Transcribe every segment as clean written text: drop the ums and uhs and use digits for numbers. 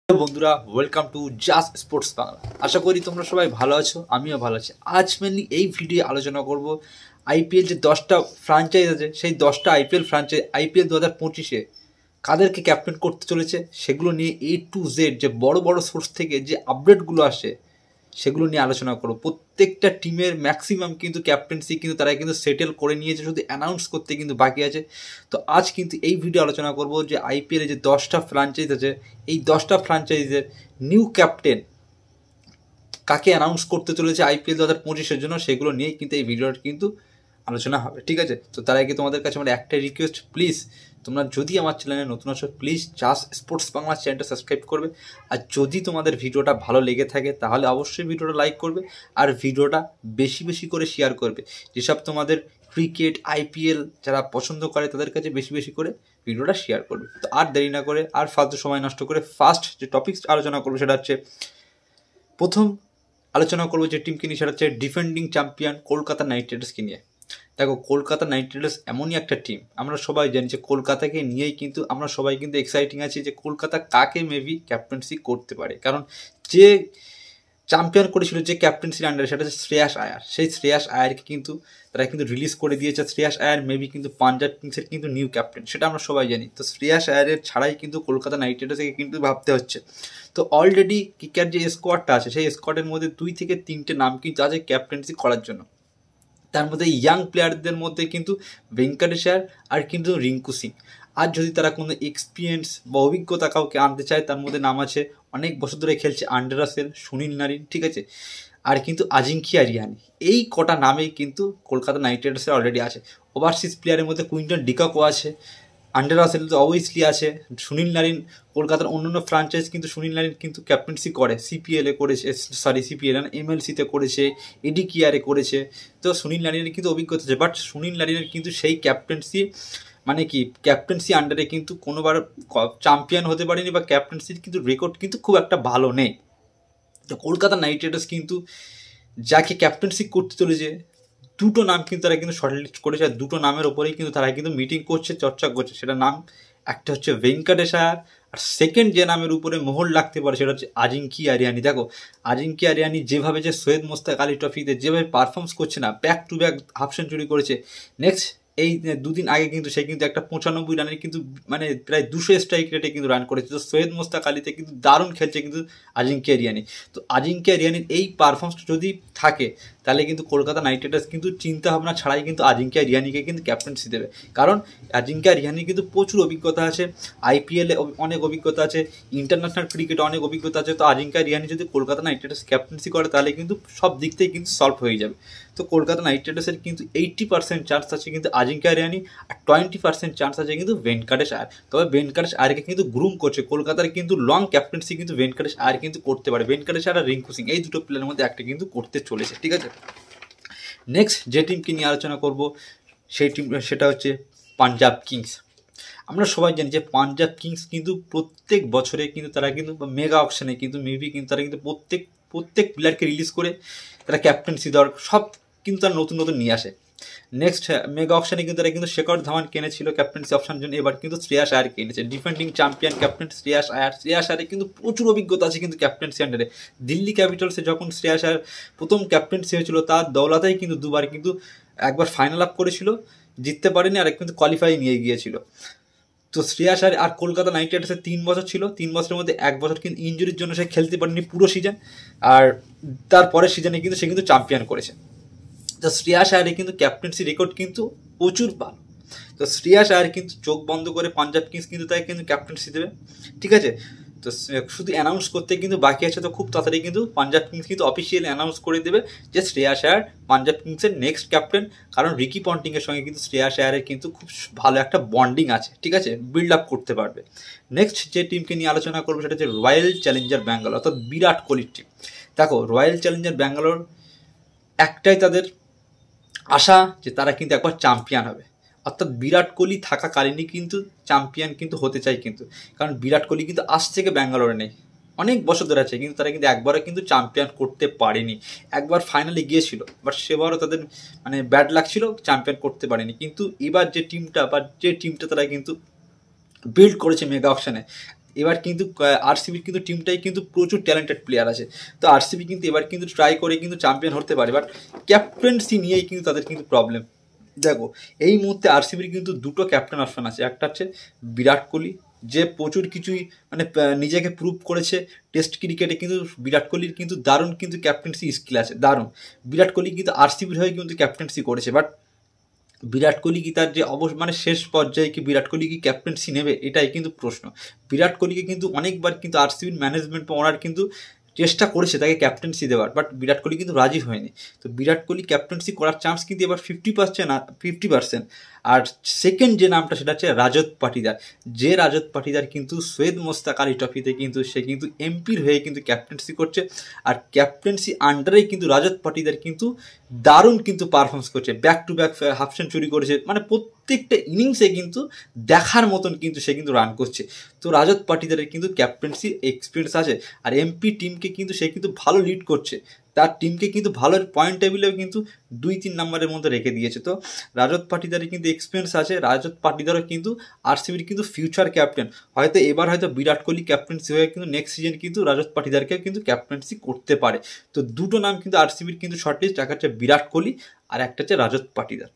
বন্ধুরা welcome to just sports Bangla. আশা করি তোমরা সবাই ভালো আছো, আমিও ভালো আছি। আজ মেনলি এই ভিডিও আলোচনা করব আইপিএল যে 10টা ফ্র্যাঞ্চাইজ আছে, সেই 10টা আইপিএল ফ্র্যাঞ্চাইজ আইপিএল 2025-এ কাদেরকে ক্যাপ্টেন করতে চলেছে সেগুলো নিয়ে A to Z যে বড় বড় সোর্স থেকে যে আপডেটগুলো আসে সেগুলো নিয়ে আলোচনা করব। প্রত্যেকটা টিমের ম্যাক্সিমাম কিন্তু ক্যাপ্টেন্সি কিন্তু তারা কিন্তু সেটেল করে নিয়েছে, শুধু অ্যানাউন্স করতে কিন্তু বাকি আছে। তো আজ কিন্তু এই ভিডিও আলোচনা করব যে আইপিএলে যে 10টা ফ্র্যাঞ্চাইজ আছে, এই 10টা ফ্র্যাঞ্চাইজের নিউ ক্যাপ্টেন কাকে অ্যানাউন্স করতে চলেছে আইপিএল 2025-এর জন্য, সেগুলো নিয়েই কিন্তু এই ভিডিওটা কিন্তু আলোচনা হবে, ঠিক আছে? তো তার আগে তোমাদের কাছে আমার একটাই রিকোয়েস্ট, প্লিজ তোমরা যদি আমার চ্যানেলে নতুন আছো প্লিজ জাস্ট স্পোর্টস বাংলা চ্যানেলটা সাবস্ক্রাইব করবে। আর যদি তোমাদের ভিডিওটা ভালো লেগে থাকে তাহলে অবশ্যই ভিডিওটা লাইক করবে আর ভিডিওটা বেশি বেশি করে শেয়ার করবে। যেসব তোমাদের ক্রিকেট আইপিএল যারা পছন্দ করে তাদের কাছে বেশি বেশি করে ভিডিওটা শেয়ার করবে। তো আর দেরি না করে আর ফালতু সময় নষ্ট করে ফার্স্ট যে টপিকস আলোচনা করবো সেটা হচ্ছে, প্রথম আলোচনা করবো যে টিমকে নিয়ে, সেটা হচ্ছে ডিফেন্ডিং চ্যাম্পিয়ন কলকাতা নাইট রাইডার্সকে নিয়ে। দেখো, কলকাতা নাইট রাইডার্স এমনই একটা টিম, আমরা সবাই জানি যে কলকাতাকে নিয়েই কিন্তু আমরা সবাই কিন্তু এক্সাইটিং আছি যে কলকাতা কাকে মেবি ক্যাপ্টেন্সি করতে পারে। কারণ যে চ্যাম্পিয়ন করেছিল যে ক্যাপ্টেন্সির আন্ডারে, সেটা হচ্ছে শ্রেয়াস আয়ার। সেই শ্রেয়াস আয়ারকে কিন্তু তারা কিন্তু রিলিজ করে দিয়েছে। শ্রেয়াস আয়ার মেবি কিন্তু পাঞ্জাব কিংসের কিন্তু নিউ ক্যাপ্টেন, সেটা আমরা সবাই জানি। তো শ্রেয়াস আয়ারের ছাড়াই কিন্তু কলকাতা নাইট রাইডার্সকে কিন্তু ভাবতে হচ্ছে। তো অলরেডি কিকার যে স্কোয়াডটা আছে, সেই স্কোয়াডের মধ্যে 2 থেকে 3টে নাম কিন্তু আছে ক্যাপ্টেন্সি করার জন্য। তার মধ্যে ইয়াং প্লেয়ারদের মধ্যে কিন্তু ভেঙ্কটেশ আয়ার আর কিন্তু রিঙ্কু সিং। আর যদি তারা কোনো এক্সপিরিয়েন্স বা অভিজ্ঞতা কাউকে আনতে চায়, তার মধ্যে নাম আছে অনেক বছর ধরে খেলছে আন্ডার রাসেল, সুনীল নারিন, ঠিক আছে, আর কিন্তু আজিঙ্কিয়া রিয়ানি। এই কটা নামেই কিন্তু কলকাতা নাইট রাইডার্সের অলরেডি আছে। ওভারসিজ প্লেয়ারের মধ্যে কুইন্টন ডিকাকো আছে, আন্ডার রাসেল তো অবভিয়াসলি আছে, সুনীল নারিন। কলকাতার অন্যান্য ফ্র্যাঞ্চাইজ কিন্তু সুনীল নারিন কিন্তু ক্যাপ্টেন্সি করে, সিপিএলে করেছে, সিপিএল না এমএলসিতে করেছে, এডি কিয়ারে করেছে। তো সুনীল নারিনের কিন্তু অভিজ্ঞতা আছে, বাট সুনীল নারিনের কিন্তু সেই ক্যাপ্টেন্সি মানে কি ক্যাপ্টেন্সি আন্ডারে কিন্তু কোনোবার চ্যাম্পিয়ন হতে পারেনি, বা ক্যাপ্টেন্সির কিন্তু রেকর্ড কিন্তু খুব একটা ভালো নেই। তো কলকাতা নাইট রাইডার্স কিন্তু যাকে ক্যাপ্টেন্সি করতে চলেছে, দুটো নাম কিন্তু তারা কিন্তু শর্টলিস্ট করেছে। আর দুটো নামের ওপরেই কিন্তু তারা কিন্তু মিটিং করছে, চর্চা করছে। সেটা নাম একটা হচ্ছে ভেঙ্কটেশ আয়ার, আর সেকেন্ড যে নামের উপরে মোহর লাগতে পারে সেটা হচ্ছে আজিঙ্কিয়া রিয়ানি। দেখো, আজিঙ্কিয়া রিয়ানি যেভাবে যে সৈয়দ মোস্তাক আলী ট্রফিতে যেভাবে পারফর্মস করছে না, back to back half century করেছে। নেক্সট এই 2 দিন আগে কিন্তু সে কিন্তু একটা 95 রানের কিন্তু মানে প্রায় 200 স্ট্রাইক রেটে কিন্তু রান করেছে। তো সৈয়দ মোস্তাক আলীতে কিন্তু দারুণ খেলছে কিন্তু আজিঙ্কিয়া রিয়ানি। তো আজিঙ্কিয়া রিয়ানির এই পারফরমেন্স যদি থাকে তাহলে কিন্তু কলকাতা নাইট রাইডার্স কিন্তু চিন্তা ভাবনা ছাড়াই কিন্তু আজিঙ্কিয়া রিয়ানিকে কিন্তু ক্যাপ্টেন্সি দেবে। কারণ আজিঙ্কিয়া রিয়ানির কিন্তু প্রচুর অভিজ্ঞতা আছে, আইপিএলে অনেক অভিজ্ঞতা আছে, ইন্টারন্যাশনাল ক্রিকেটে অনেক অভিজ্ঞতা আছে। তো আজিঙ্কিয়া রিয়ানি যদি কলকাতা নাইট রাইডার্স ক্যাপ্টেন্সি করে তাহলে কিন্তু সব দিক থেকে কিন্তু সলভ হয়ে যাবে। তো কলকাতা নাইট রাইডার্সের কিন্তু 80% চান্স আছে কিন্তু আজিঙ্কিয়া রিয়ানি, আর 20% চান্স আছে কিন্তু ভেঙ্কটেশ আয়ার। তবে ভেঙ্কটেশ আয়ারকে কিন্তু গ্রুম করছে কলকাতার কিন্তু লং ক্যাপ্টেন্সি কিন্তু ভেঙ্কটেশ আয়ার কিন্তু করতে পারে। ভেঙ্কটেশ আয়ার আর রিঙ্কু সিং এই দুটো প্লেয়ারের মধ্যে একটা কিন্তু করতে চলেছে, ঠিক আছে? নেক্সট যে টিমকে নিয়ে আলোচনা করব সেই টিম সেটা হচ্ছে পাঞ্জাব কিংস। আমরা সবাই জানি যে পাঞ্জাব কিংস কিন্তু প্রত্যেক বছরে কিন্তু তারা কিন্তু মেগা অকশনে কিন্তু মেবি কিন্তু তারা কিন্তু প্রত্যেক প্লেয়ারকে রিলিজ করে তারা ক্যাপ্টেন্সি দেওয়ার সব কিন্তু তারা নতুন নতুন নিয়ে আসে। নেক্সট মেগা অপশানে কিন্তু তারা কিন্তু শেখর ধাওয়ান কিনেছিল ক্যাপ্টেন্সি অপশানের জন্য, এবার কিন্তু শ্রেয়াস আয়ার কিনেছে। ডিফেন্ডিং চ্যাম্পিয়ন ক্যাপ্টেন শ্রেয়াস আয়ারের কিন্তু প্রচুর অভিজ্ঞতা আছে কিন্তু ক্যাপ্টেন্সি আন্ডারে। দিল্লি ক্যাপিটালসে যখন শ্রেয়াস আয়ার প্রথম ক্যাপ্টেন্সি হয়েছিল, তার দৌলতেই কিন্তু দুবার কিন্তু একবার ফাইনাল আপ করেছিল, জিততে পারেনি, আর কিন্তু কোয়ালিফাই নিয়ে গিয়েছিল। তো শ্রেয়াস আয়ার আর কলকাতা নাইট রাইডার্সের 3 বছর ছিল, 3 বছরের মধ্যে 1 বছর কিন্তু ইঞ্জুরির জন্য সে খেলতে পারেনি পুরো সিজন, আর তারপরের সিজনে কিন্তু সে কিন্তু চ্যাম্পিয়ন করেছে। তো শ্রেয়াস আয়ারের কিন্তু ক্যাপ্টেন্সি রেকর্ড কিন্তু প্রচুর ভালো। তো শ্রেয়াস আয়ার কিন্তু চোখ বন্ধ করে পাঞ্জাব কিংস কিন্তু তাকে কিন্তু ক্যাপ্টেন্সি দেবে, ঠিক আছে? তো শুধু অ্যানাউন্স করতে কিন্তু বাকি আছে। তো খুব তাড়াতাড়ি কিন্তু পাঞ্জাব কিংস কিন্তু অফিসিয়ালি অ্যানাউন্স করে দেবে যে শ্রেয়াস আয়ার পাঞ্জাব কিংসের নেক্সট ক্যাপ্টেন। কারণ রিকি পন্টিংয়ের সঙ্গে কিন্তু শ্রেয়াস আয়ারের কিন্তু খুব ভালো একটা বন্ডিং আছে, ঠিক আছে, বিল্ড আপ করতে পারবে। নেক্সট যে টিমকে নিয়ে আলোচনা করবো সেটা হচ্ছে রয়্যাল চ্যালেঞ্জার ব্যাঙ্গালোর, অর্থাৎ বিরাট কোহলির টিম। দেখো, রয়্যাল চ্যালেঞ্জার ব্যাঙ্গালোর একটাই তাদের আশা যে তারা কিন্তু একবার চ্যাম্পিয়ন হবে, অর্থাৎ বিরাট কোহলি থাকাকালীনই কিন্তু চ্যাম্পিয়ন কিন্তু হতে চাই কিন্তু। কারণ বিরাট কোহলি কিন্তু আজ থেকে ব্যাঙ্গালোরে নেই, অনেক বছর ধরে আছে, কিন্তু তারা কিন্তু একবারও কিন্তু চ্যাম্পিয়ন করতে পারেনি। একবার ফাইনালে গিয়েছিল, বাট সেবারও তাদের মানে ব্যাড লাক ছিল, চ্যাম্পিয়ন করতে পারেনি। কিন্তু এবার যে টিমটা তারা কিন্তু বিল্ড করেছে মেগা অকশনে, এবার কিন্তু আরসিবির কিন্তু টিমটাই কিন্তু প্রচুর ট্যালেন্টেড প্লেয়ার আছে। তো আরসিবি কিন্তু এবার কিন্তু ট্রাই করে কিন্তু চ্যাম্পিয়ন হতে পারে, বাট ক্যাপ্টেন্সি নিয়েই কিন্তু তাদের কিন্তু প্রবলেম। দেখো এই মুহূর্তে আরসিবির কিন্তু দুটো ক্যাপ্টেন অপশন আছে, একটা হচ্ছে বিরাট কোহলি, যে প্রচুর কিছুই মানে নিজেকে প্রুভ করেছে টেস্ট ক্রিকেটে, কিন্তু বিরাট কোহলির কিন্তু দারুণ কিন্তু ক্যাপ্টেন্সি স্কিল আছে, দারুণ। বিরাট কোহলি কিন্তু আরসিবির হয়ে কিন্তু ক্যাপ্টেন্সি করেছে, বাট বিরাট কোহলি কি তার যে মানে শেষ পর্যায়ে কি বিরাট কোহলি কি ক্যাপ্টেন্সি নেবে, এটাই কিন্তু প্রশ্ন। বিরাট কোহলিকে কিন্তু অনেকবার কিন্তু আরসিবির ম্যানেজমেন্ট বা ওনার কিন্তু চেষ্টা করেছে তাকে ক্যাপ্টেন্সি দেওয়ার, বাট বিরাট কোহলি কিন্তু রাজি হয়নি। তো বিরাট কোহলি ক্যাপ্টেন্সি করার চান্স কিন্তু এবার 50%। আর সেকেন্ড যে নামটা সেটা হচ্ছে রাজত পাটিদার, যে রাজত পাটিদার কিন্তু সৈয়দ মোস্তাক আলী ট্রফিতে কিন্তু সে কিন্তু এমপির হয়ে কিন্তু ক্যাপ্টেন্সি করছে, আর ক্যাপ্টেন্সি আন্ডারে কিন্তু রাজত পাটিদার কিন্তু দারুণ কিন্তু পারফরমেন্স করছে, back to back half century করেছে, মানে প্রত্যেকটা ইনিংসে কিন্তু দেখার মতন কিন্তু সে কিন্তু রান করছে। তো রাজত পাটিদারের কিন্তু ক্যাপ্টেন্সি এক্সপিরিয়েন্স আছে, আর এমপি টিমকে কিন্তু সে কিন্তু ভালো লিড করছে, তার টিমকে কিন্তু ভালো পয়েন্ট টেবিলেও কিন্তু 2-3 নম্বরের মধ্যে রেখে দিয়েছে। তো রাজত পাটিদারের কিন্তু এক্সপিরিয়েন্স আছে, রাজত পাটিদারও কিন্তু আরসিবির কিন্তু ফিউচার ক্যাপ্টেন, হয়তো এবার হয়তো বিরাট কোহলি ক্যাপ্টেন্সি হয়ে কিন্তু নেক্সট সিজন কিন্তু রাজত পাটিদারকেও কিন্তু ক্যাপ্টেন্সি করতে পারে। তো দুটো নাম কিন্তু আরসিবির কিন্তু শর্টলিস্ট, একটা হচ্ছে বিরাট কোহলি আর একটা হচ্ছে রাজত পাটিদার।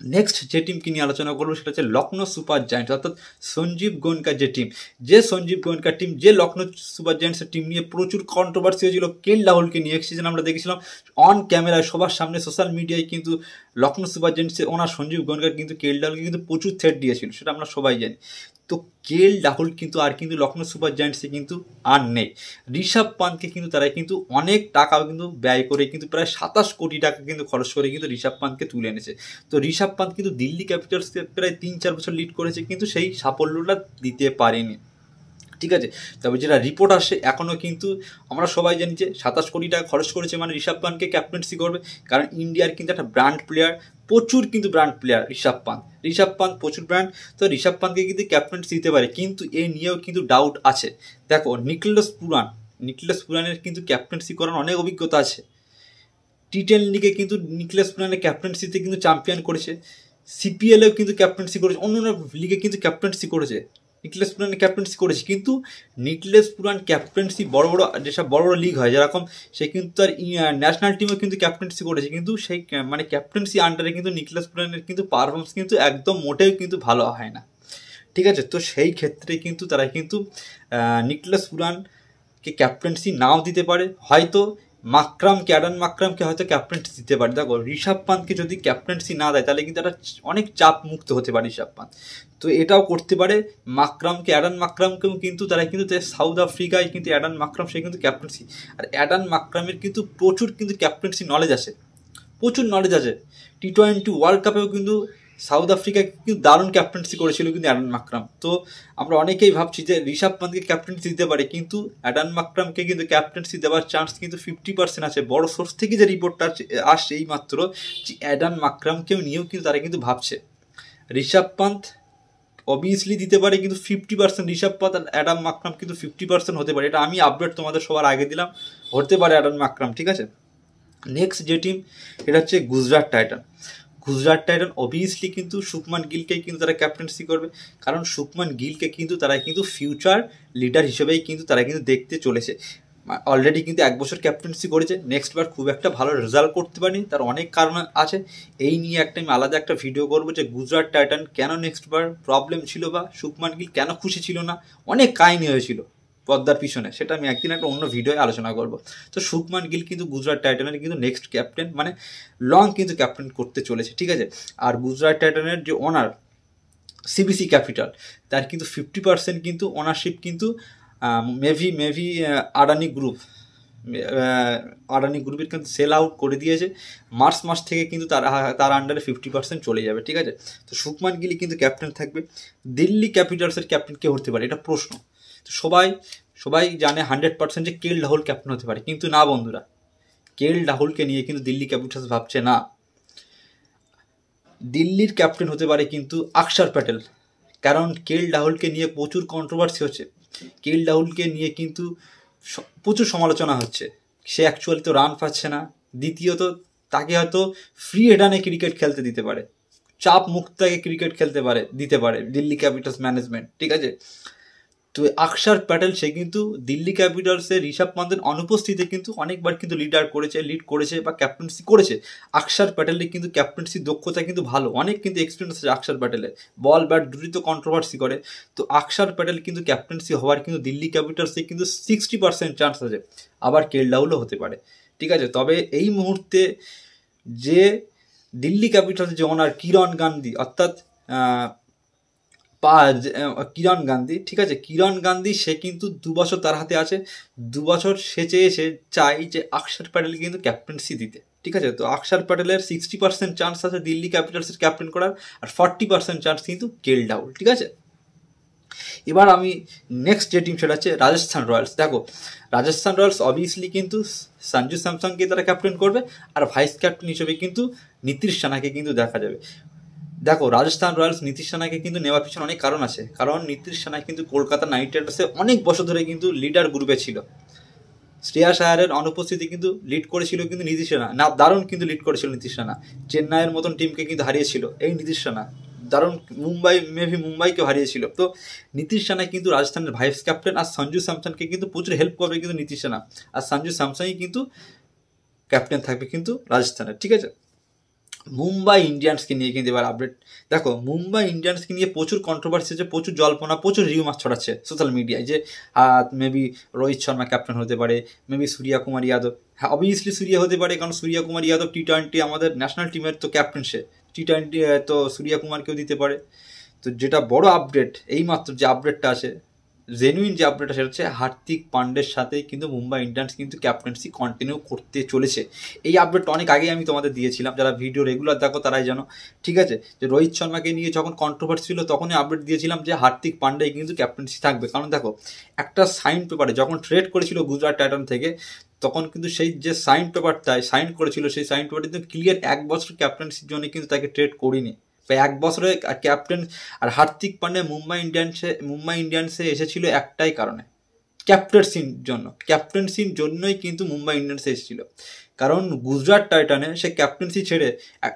নেক্সট যে টিমকে নিয়ে আলোচনা করবো সেটা হচ্ছে লখনৌ সুপার জায়ান্টস, অর্থাৎ সঞ্জীব গোয়েঙ্কার যে টিম, যে সঞ্জীব গোয়েঙ্কার টিম, যে লখনৌ সুপার জায়ান্টসের টিম নিয়ে প্রচুর কন্ট্রোভার্সি হয়েছিল কেএল রাহুলকে নিয়ে। সিজন আমরা দেখেছিলাম অন ক্যামেরায় সবার সামনে সোশ্যাল মিডিয়ায় কিন্তু লখনৌ সুপার জায়ান্টসের ওনার সঞ্জীব গোয়েঙ্কার কিন্তু কেএল রাহুলকে কিন্তু প্রচুর থ্রেট দিয়েছিল, সেটা আমরা সবাই জানি। তো কেএল রাহুল কিন্তু আর কিন্তু লখনৌ সুপার জায়ান্টসে কিন্তু আর নেই। ঋষভ পান্তকে কিন্তু তারা কিন্তু অনেক টাকা কিন্তু ব্যয় করে কিন্তু প্রায় 27 কোটি টাকা কিন্তু খরচ করে কিন্তু ঋষভ পান্তকে তুলে এনেছে। তো ঋষভ পান্ত কিন্তু দিল্লি ক্যাপিটালসকে প্রায় 3-4 বছর লিড করেছে, কিন্তু সেই সাফল্যটা দিতে পারেনি, ঠিক আছে। তবে যেটা রিপোর্ট আসে এখনও কিন্তু আমরা সবাই জানি যে 27 কোটি টাকা খরচ করেছে মানে ঋষভ পান্তকে ক্যাপ্টেন্সি করবে, কারণ ইন্ডিয়ার কিন্তু একটা ব্র্যান্ড প্লেয়ার, প্রচুর কিন্তু ব্র্যান্ড প্লেয়ার ঋষভ পান্ত প্রচুর ব্র্যান্ড। তো ঋষভ পান্তকে কিন্তু ক্যাপ্টেন্সি দিতে পারে, কিন্তু এ নিয়েও কিন্তু ডাউট আছে। দেখো নিকলাস পুরানের কিন্তু ক্যাপ্টেন্সি করার অনেক অভিজ্ঞতা আছে, টি10 লিগে কিন্তু নিকলাস পুরানের ক্যাপ্টেন্সিতে কিন্তু চ্যাম্পিয়ন করেছে, সিপিএলেও কিন্তু ক্যাপ্টেন্সি করেছে, অন্য লিগে কিন্তু ক্যাপ্টেন্সি করেছে, নিকলাস পুরান ক্যাপ্টেন্সি করেছে। কিন্তু নিকলাস পুরান ক্যাপ্টেন্সি বড় বড় যেসব বড় বড় লিগ হয় যেরকম, সে কিন্তু তার ন্যাশনাল টিমেও কিন্তু ক্যাপ্টেন্সি করেছে, কিন্তু সেই মানে ক্যাপ্টেন্সি আন্ডারে কিন্তু নিকলাস পুরানের কিন্তু পারফরমেন্স কিন্তু একদম মোটেও কিন্তু ভালো হয় না, ঠিক আছে। তো সেই ক্ষেত্রে কিন্তু তারা কিন্তু নিকলাস পুরানকে ক্যাপ্টেন্সি নাও দিতে পারে, হয়তো অ্যাডান মাকরামকে হয়তো ক্যাপ্টেন্সি দিতে পারে। দেখো ঋষভ পান্তকে যদি ক্যাপ্টেন্সি না দেয় তাহলে কিন্তু একটা অনেক চাপ মুক্ত হতে পারে ঋষভ পান্ত, তো এটাও করতে পারে। অ্যাডান মাকরামকেও কিন্তু তারা কিন্তু সাউথ আফ্রিকায় কিন্তু অ্যাডান মাকরাম সে কিন্তু ক্যাপ্টেন্সি, আর অ্যাডান মাকরামের কিন্তু প্রচুর কিন্তু ক্যাপ্টেন্সি নলেজ আছে, টি20 ওয়ার্ল্ড কাপেও কিন্তু সাউথ আফ্রিকা কিন্তু দারুণ ক্যাপ্টেন্সি করেছিল কিন্তু অ্যাডান মাকরাম। তো আমরা অনেকেই ভাবছি যে ঋষভ পান্তকে ক্যাপ্টেন্সি দিতে পারে, কিন্তু অ্যাডান মাকরামকে কিন্তু ক্যাপ্টেন্সি দেওয়ার চান্স কিন্তু 50% আছে। বড় সোর্স থেকে যে রিপোর্টটা আসছে এই মাত্র, যে অ্যাডান মাকরামকেও নিয়েও কিন্তু তারা কিন্তু ভাবছে। ঋষভ পান্ত অবভিয়াসলি দিতে পারে, কিন্তু 50% ঋষভ পান্ত আর অ্যাডাম মাকরাম কিন্তু 50% হতে পারে, এটা আমি আপডেট তোমাদের সবার আগে দিলাম, হতে পারে অ্যাডাম মাকরাম, ঠিক আছে। নেক্সট যে টিম এটা হচ্ছে গুজরাট টাইটান অবভিয়াসলি কিন্তু শুভমান গিলকেই কিন্তু তারা ক্যাপ্টেন্সি করবে, কারণ শুভমান গিলকে কিন্তু তারা কিন্তু ফিউচার লিডার হিসেবেই কিন্তু তারা কিন্তু দেখতে চলেছে। অলরেডি কিন্তু 1 বছর ক্যাপ্টেন্সি করেছে, নেক্সট বার খুব একটা ভালো রেজাল্ট করতে পারেনি, তার অনেক কারণ আছে। এই নিয়ে আমি আলাদা একটা ভিডিও করবো যে গুজরাট টাইটান কেন নেক্সট বার প্রবলেম ছিল, বা শুভমান গিল কেন খুশি ছিল না, অনেক কাহিনী হয়েছিল পদ্মার পিছনে, সেটা আমি একদিন একটা অন্য ভিডিওয় আলোচনা করব। তো শুভমান গিল কিন্তু গুজরাট টাইটানের কিন্তু নেক্সট ক্যাপ্টেন, মানে লং কিন্তু ক্যাপ্টেন করতে চলেছে, ঠিক আছে। আর গুজরাট টাইটানের যে ওনার সিবিসি ক্যাপিটাল, তার কিন্তু 50% কিন্তু ওনারশিপ কিন্তু মেভি আদানি গ্রুপের কিন্তু সেল আউট করে দিয়েছে। মার্চ মাস থেকে কিন্তু তার আন্ডারে 50% চলে যাবে, ঠিক আছে। তো শুভমান গিল কিন্তু ক্যাপ্টেন থাকবে। দিল্লি ক্যাপিটালসের ক্যাপ্টেন কে হতে পারে, এটা প্রশ্ন। তো সবাই জানে 100% যে কেএল রাহুল ক্যাপ্টেন হতে পারে, কিন্তু না বন্ধুরা, কেএল রাহুলকে নিয়ে কিন্তু দিল্লি ক্যাপিটালস ভাবছে না। দিল্লির ক্যাপ্টেন হতে পারে কিন্তু অক্ষর প্যাটেল, কারণ কেএল রাহুলকে নিয়ে প্রচুর কন্ট্রোভার্সি হচ্ছে, কেএল রাহুলকে নিয়ে কিন্তু প্রচুর সমালোচনা হচ্ছে, সে অ্যাকচুয়ালি তো রান পাচ্ছে না, দ্বিতীয়ত তাকে হয়তো ফ্রি হেডানে ক্রিকেট খেলতে দিতে পারে, চাপ মুক্ত ক্রিকেট খেলতে দিতে পারে দিল্লি ক্যাপিটালস ম্যানেজমেন্ট, ঠিক আছে। তো অক্ষর প্যাটেল সে কিন্তু দিল্লি ক্যাপিটালসের ঋষভ পান্তের অনুপস্থিতিতে কিন্তু অনেকবার কিন্তু লিড করেছে বা ক্যাপ্টেন্সি করেছে। অক্ষর প্যাটেলের কিন্তু ক্যাপ্টেন্সি দক্ষতা কিন্তু ভালো, অনেক কিন্তু এক্সপিরিয়েন্স আছে অক্ষর প্যাটেলের। বল ব্যাট দুটি তো কন্ট্রোভার্সি করে, তো অক্ষর প্যাটেল কিন্তু ক্যাপ্টেন্সি হওয়ার কিন্তু দিল্লি ক্যাপিটালসে কিন্তু 60% চান্স আছে, আবার কেএল রাহুলও হতে পারে, ঠিক আছে। তবে এই মুহূর্তে যে দিল্লি ক্যাপিটালস যে ওনার কিরণ গান্ধী, অর্থাৎ কিরণ গান্ধী, ঠিক আছে, কিরণ গান্ধী সে কিন্তু 2 বছর তার হাতে আছে, 2 বছর সে চাই যে অক্ষর প্যাটেল কিন্তু ক্যাপ্টেন্সি দিতে, ঠিক আছে। তো অক্ষর প্যাটেলের 60% চান্স আছে দিল্লি ক্যাপিটালসের ক্যাপ্টেন করার, আর 40% চান্স কিন্তু কেএল রাহুল, ঠিক আছে। এবার আমি নেক্সট যে টিম সেটা হচ্ছে রাজস্থান রয়্যালস। দেখো রাজস্থান রয়্যালস অবভিয়াসলি কিন্তু সঞ্জু স্যামসনকে তারা ক্যাপ্টেন করবে, আর ভাইস ক্যাপ্টেন হিসেবে কিন্তু নীতিশ রানাকে কিন্তু দেখা যাবে। দেখো রাজস্থান রয়্যালস নীতিশ রানাকে কিন্তু নেওয়ার পিছনে অনেক কারণ আছে, কারণ নীতিশ রানা কিন্তু কলকাতা নাইট রাইডার্সে অনেক বছর ধরে কিন্তু লিডার গ্রুপে ছিল। শ্রেয়াস আয়ারের অনুপস্থিতি কিন্তু লিড করেছিল কিন্তু নীতিশ রানা, না দারুণ কিন্তু লিড করেছিল নীতিশ রানা, চেন্নাইয়ের মতন টিমকে কিন্তু হারিয়েছিল এই নীতিশ রানা, দারুণ মুম্বাইকে হারিয়েছিল। তো নীতিশ রানা কিন্তু রাজস্থানের ভাইস ক্যাপ্টেন, আর সঞ্জু স্যামসনকে কিন্তু প্রচুর হেল্প করবে কিন্তু নীতিশ রানা, আর সঞ্জু স্যামসনই কিন্তু ক্যাপ্টেন থাকবে কিন্তু রাজস্থানের, ঠিক আছে। মুম্বাই ইন্ডিয়ান্সকে নিয়ে কিন্তু এবার আপডেট। দেখো মুম্বাই ইন্ডিয়ান্সকে নিয়ে প্রচুর কন্ট্রোভার্সি আছে, প্রচুর জল্পনা, প্রচুর রিউমার ছড়াচ্ছে সোশ্যাল মিডিয়ায় যে মেবি রোহিত শর্মা ক্যাপ্টেন হতে পারে, মেবি সূর্য কুমার যাদব। হ্যাঁ অবভিয়াসলি সূর্য হতে পারে, কারণ সূর্য কুমার যাদব টি-20 আমাদের ন্যাশনাল টিমের তো ক্যাপ্টেন, সে টি-20 তো সূর্য কুমারকেও দিতে পারে। তো যেটা বড় আপডেট এইমাত্র যে আপডেটটা আছে, জেনুইন যে আপডেটটা সেটা হচ্ছে হার্দিক পান্ডের সাথে কিন্তু মুম্বাই ইন্ডিয়ান্স কিন্তু ক্যাপ্টেন্সি কন্টিনিউ করতে চলেছে। এই আপডেটটা অনেক আগেই আমি তোমাদের দিয়েছিলাম, যারা ভিডিও রেগুলার দেখো তারাই জানো, ঠিক আছে। যে রোহিত শর্মাকে নিয়ে যখন কন্ট্রোভার্সি ছিল তখনই আপডেট দিয়েছিলাম যে হার্দিক পান্ডে কিন্তু ক্যাপ্টেন্সি থাকবে, কারণ দেখো একটা সাইন পেপারে যখন ট্রেড করেছিল গুজরাট টাইটান থেকে, তখন কিন্তু সেই যে সাইন পেপারটায় সাইন করেছিল সেই সাইন পেপারটা কিন্তু ক্লিয়ার 1 বছর ক্যাপ্টেন্সির জন্য কিন্তু তাকে ট্রেড করিনি, 1 বছরে ক্যাপ্টেন। আর হার্দিক পান্ডে মুম্বাই ইন্ডিয়ান্সে এসেছিল একটাই কারণে, ক্যাপ্টেন্সির জন্যই কিন্তু মুম্বাই ইন্ডিয়ান্সে এসেছিল, কারণ গুজরাট টাইটানে সে ক্যাপ্টেন্সি ছেড়ে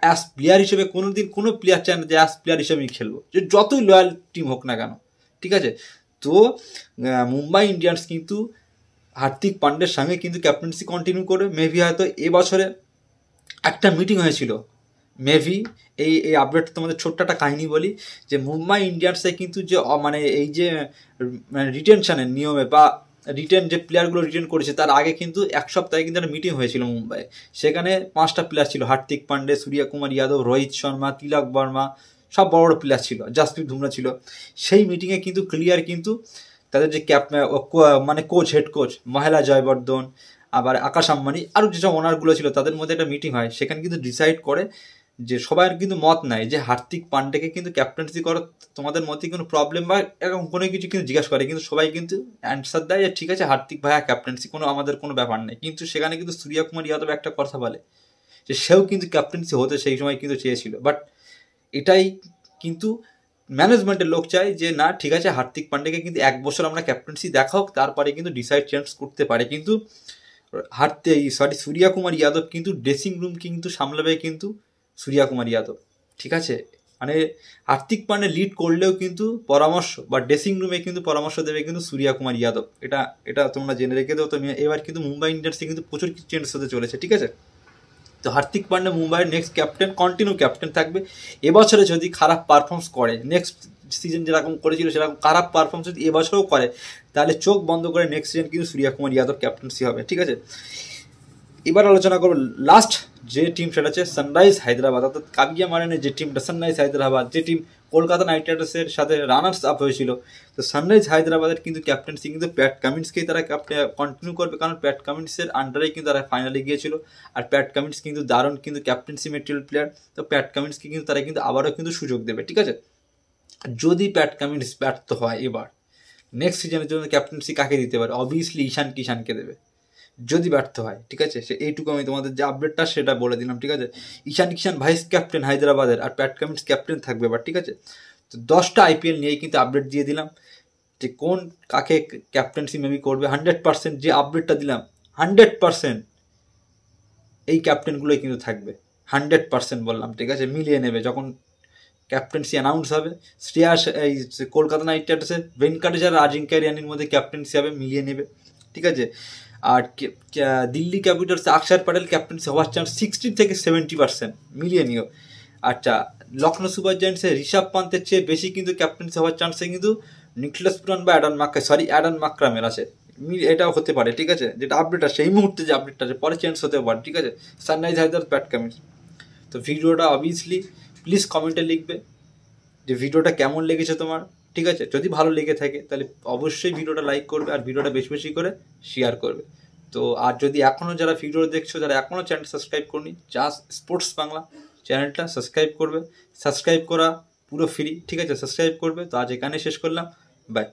অ্যাজ প্লেয়ার হিসেবে কোনোদিন কোনো প্লেয়ার চায় না যে অ্যাজ প্লেয়ার হিসেবেই খেলবো, যে যতই লয়াল টিম হোক না কেন, ঠিক আছে। তো মুম্বাই ইন্ডিয়ান্স কিন্তু হার্দিক পান্ডের সঙ্গে কিন্তু ক্যাপ্টেন্সি কন্টিনিউ করে, মেবি হয়তো এবছরে একটা মিটিং হয়েছিল, মেবি এই আপডেট তোমাদের ছোট্ট একটা কাহিনী বলি, যে মুম্বাই ইন্ডিয়ান্সে কিন্তু যে মানে এই যে মানে রিটেনশনের নিয়মে বা যে প্লেয়ারগুলো রিটেন করেছে তার আগে কিন্তু 1 সপ্তাহে কিন্তু একটা মিটিং হয়েছিল মুম্বাইয়ে, সেখানে 5টা প্লেয়ার ছিল, হার্দিক পান্ডে, সূর্য কুমার যাদব, রোহিত শর্মা, তিলক বর্মা, সব বড় বড় প্লেয়ার ছিল, জাসপ্রীত বুমরা ছিল। সেই মিটিংয়ে কিন্তু ক্লিয়ার কিন্তু তাদের যে মানে হেড কোচ মহেলা জয়বর্ধন, আবার আকাশ আম্বানি, আরও যেসব ওনারগুলো ছিল তাদের মধ্যে একটা মিটিং হয়, সেখানে কিন্তু ডিসাইড করে যে সবার কিন্তু মত নাই যে হার্দিক পান্ডেকে কিন্তু ক্যাপ্টেন্সি করো, তোমাদের মধ্যে কোনো প্রবলেম বা এরকম কোনো কিছু কিন্তু জিজ্ঞাসা করে, কিন্তু সবাই কিন্তু অ্যান্সার দেয় যে ঠিক আছে হার্দিক ভাইয়া ক্যাপ্টেন্সি, আমাদের কোনো ব্যাপার নেই। কিন্তু সেখানে কিন্তু সূর্য কুমার যাদব একটা কথা বলে যে সেও কিন্তু ক্যাপ্টেন্সি হতে সেই সময় কিন্তু চেয়েছিল, বাট এটাই কিন্তু ম্যানেজমেন্টের লোক চায় যে না ঠিক আছে হার্দিক পান্ডেকে কিন্তু 1 বছর আমরা ক্যাপ্টেন্সি দেখা হোক, তারপরে কিন্তু ডিসাইড চেঞ্জ করতে পারে। কিন্তু সূর্য কুমার যাদব কিন্তু ড্রেসিং রুম কিন্তু সামলাবে কিন্তু সূর্য কুমার যাদব, ঠিক আছে। মানে হার্দিক পান্ডে লিড করলেও কিন্তু পরামর্শ বা ড্রেসিং রুমে কিন্তু পরামর্শ দেবে কিন্তু সূর্য কুমার যাদব, এটা তোমরা জেনে রেখে দাও। তো এবার কিন্তু মুম্বাই ইন্ডিয়ান্সে কিন্তু প্রচুর চেঞ্জ হতে চলেছে, ঠিক আছে। তো হার্দিক পান্ডে মুম্বাইয়ের নেক্সট ক্যাপ্টেন, কন্টিনিউ ক্যাপ্টেন থাকবে। এবছরে যদি খারাপ পারফর্মস করে, নেক্সট সিজন যেরকম করেছিল সেরকম খারাপ পারফর্মস যদি এবছরও করে, তাহলে চোখ বন্ধ করে নেক্সট সিজন কিন্তু সূর্য কুমার যাদব ক্যাপ্টেন্সি হবে, ঠিক আছে। এবার আলোচনা করবো লাস্ট যে টিম, সেটা হচ্ছে সানরাইজ হায়দ্রাবাদ, অর্থাৎ কাবিয়া মারানের যে টিমটা সানরাইজ হায়দ্রাবাদ, যে টিম কলকাতা নাইট রাইডার্সের সাথে রানার্স আপ হয়েছিল। তো সানরাইজ হায়দ্রাবাদের কিন্তু ক্যাপ্টেন্সি কিন্তু প্যাট কামিন্সকেই তারা কন্টিনিউ করবে, কারণ প্যাট কামিন্সের আন্ডারেই কিন্তু তারা ফাইনালে গিয়েছিল, আর প্যাট কামিন্স কিন্তু দারুণ কিন্তু ক্যাপ্টেন্সি মেটেরিয়াল প্লেয়ার। তো প্যাট কামিন্সকে কিন্তু তারা কিন্তু আবারও কিন্তু সুযোগ দেবে, ঠিক আছে। যদি প্যাট কামিন্স ব্যর্থ হয় এবার, নেক্সট সিজনের জন্য ক্যাপ্টেন্সি কাকে দিতে পারে? অবভিয়াসলি ঈশান কিষানকে দেবে যদি ব্যর্থ হয়, ঠিক আছে। সে এইটুকু আমি তোমাদের যে আপডেটটা সেটা বলে দিলাম, ঠিক আছে। ঈশান কিষান ভাইস ক্যাপ্টেন হায়দ্রাবাদের, আর প্যাট কামিন্স ক্যাপ্টেন থাকবে এবার, ঠিক আছে। তো 10টা আইপিএল নিয়েই কিন্তু আপডেট দিয়ে দিলাম যে কোন কাকে ক্যাপ্টেন্সি মেবি করবে। 100% যে আপডেটটা দিলাম 100% এই ক্যাপ্টেনগুলোই কিন্তু থাকবে, 100% বললাম, ঠিক আছে। মিলিয়ে নেবে যখন ক্যাপ্টেন্সি অ্যানাউন্স হবে। শ্রেয়াস এই কলকাতা নাইট রাইডার্সের ভেঙ্কাটেশ্বর আজিঙ্কা রিয়ানির মধ্যে ক্যাপ্টেন্সি হবে, মিলিয়ে নেবে, ঠিক আছে। আর দিল্লি ক্যাপিটালস অক্ষর প্যাটেল ক্যাপ্টেন্সি হওয়ার চান্স 60 থেকে 70% মিলিয়ে নিও। আচ্ছা, লখনৌ সুপার জায়ান্টসের ঋষভ পান্তের চেয়ে বেশি কিন্তু ক্যাপ্টেন্সি হওয়ার চান্সে কিন্তু নিকলাস পুরান বা অ্যাডান মাকরামের আছে, এটাও হতে পারে, ঠিক আছে। যেটা আপডেট আছে এই মুহূর্তে, যে আপডেটটা আছে, পরে চেঞ্জ হতে পারে, ঠিক আছে। Sunrise Hyderabad Pat Cummins. তো ভিডিওটা অবভিয়াসলি প্লিজ কমেন্টে লিখবে যে ভিডিওটা কেমন লেগেছে তোমার, ঠিক আছে। যদি ভালো লেগে থাকে তাহলে অবশ্যই ভিডিওটা লাইক করবে আর ভিডিওটা বেশি বেশি করে শেয়ার করবে। তো আর যদি এখনও যারা ভিডিও দেখছো, যারা এখনও চ্যানেল সাবস্ক্রাইব করনি, জাস্ট স্পোর্টস বাংলা চ্যানেলটা সাবস্ক্রাইব করবে। সাবস্ক্রাইব করা পুরো ফ্রি, ঠিক আছে, সাবস্ক্রাইব করবে। তো আজ এখানে শেষ করলাম, বাই।